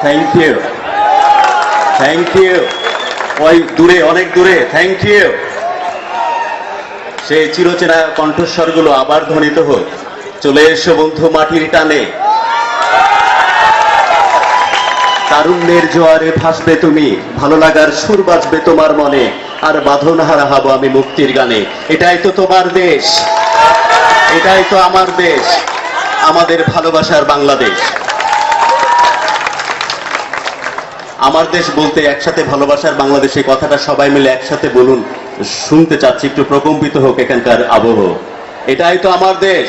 Thank you, thank you. ওই দূরে, অনেক দূরে, থ্যাংক ইউ। সেই চিরচেনা কণ্ঠস্বরগুলো আবার ধ্বনিত হোক। চলে এসো বন্ধু মাটির টানে, তারুণ্যের জোয়ারে ভাসবে তুমি, ভালো লাগার সুর বাজবে তোমার মনে, আর বাঁধন হারা হব আমি মুক্তির গানে। এটাই তো তোমার দেশ, এটাই তো আমার দেশ, আমাদের ভালোবাসার বাংলাদেশ। আমার দেশ বলতে একসাথে ভালোবাসার বাংলাদেশ, এই কথাটা সবাই মিলে একসাথে বলুন। শুনতে চাচ্ছি, একটু প্রকম্পিত হোক এখানকার আবহ। এটাই তো আমার দেশ।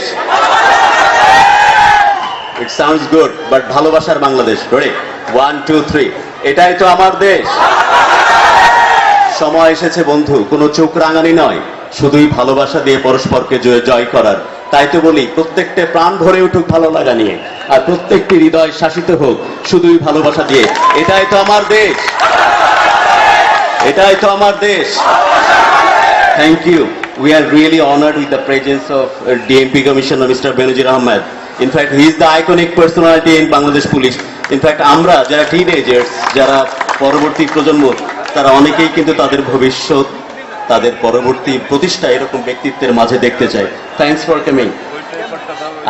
ইট সাউন্ডস গুড, বাট ভালোবাসার বাংলাদেশ। রেডি, 1 2 3। এটাই তো আমার দেশ। সময় এসেছে বন্ধু, কোনো চোখ রাঙানি নয়, শুধুই ভালোবাসা দিয়ে পরস্পরকে জয় করার। তাই তো বলি, প্রত্যেকটা প্রাণ ভরে উঠুক ভালো লাগা নিয়ে, আর প্রত্যেকটি হৃদয় শাসিত হোক শুধুই ভালোবাসা দিয়ে। এটাই তো আমার দেশ, এটাই তো আমার দেশ। Thank you. We are really honored with the presence of DMP Commissioner Mr. Benazir Ahmed. In fact, he is the iconic personality in Bangladesh Police. In fact, আমরা যারা টিনেজার্স, যারা পরবর্তী প্রজন্ম, তারা অনেকেই কিন্তু তাদের ভবিষ্যৎ, তাদের পরবর্তী প্রতিষ্ঠা এরকম ব্যক্তিত্বের মাঝে দেখতে চাই। Thanks for coming.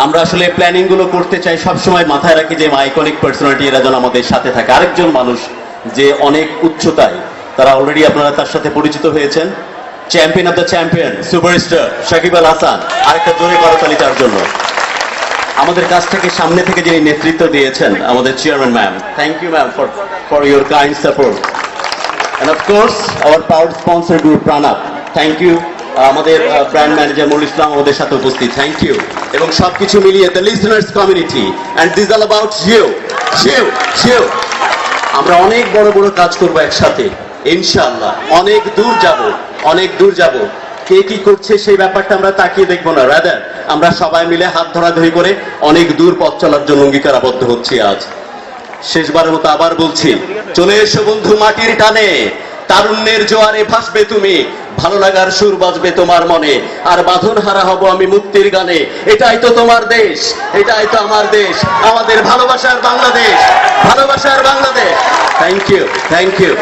আমরা আসলে প্ল্যানিং গুলো করতে চাই, সবসময় মাথায় রাখি যে আইকনিক পার্সোনালিটি এরা যেন আমাদের সাথে থাকে। আরেকজন মানুষ যে অনেক উচ্চতায়, তারা অলরেডি আপনারা তার সাথে পরিচিত হয়েছেন, champion of the champion, superstar Shakib Al Hasan. আরেকটা জোরে করতালি তার জন্য। আমাদের কাছ থেকে সামনে থেকে যিনি নেতৃত্ব দিয়েছেন, আমাদের chairman ma'am. Thank you ma'am for your kind support. And of course, our proud sponsor group Pranab. Thank you. আমাদের ব্র্যান্ড ম্যানেজার মুল ইসলাম আমাদের সাথে উপস্থিত। Thank you. এবং সবকিছু মিলিয়ে the listeners community, and this is all about you. আমরা অনেক বড় বড় কাজ করব একসাথে ইনশাআল্লাহ। অনেক দূর যাব, অনেক দূর যাব। কে কি করছে সেই ব্যাপারটা আমরা তাকিয়ে দেখবো না, রাদার আমরা সবাই মিলে হাত ধরাধরি করে অনেক দূর পথ চলার জন্য অঙ্গীকারাবদ্ধ হচ্ছি আজ। শেষবারের মতো আবার বলছি, চলে এসো বন্ধু মাটির টানে, তারুণ্যের জোয়ারে ভাসবে তুমি, ভালো লাগার সুর বাজবে তোমার মনে, আর বাঁধন হারা হব আমি মুক্তির গানে। এটাই তো তোমার দেশ, এটাই তো আমার দেশ, আমাদের ভালোবাসার বাংলাদেশ, ভালোবাসার Bangladesh. Thank you, thank you.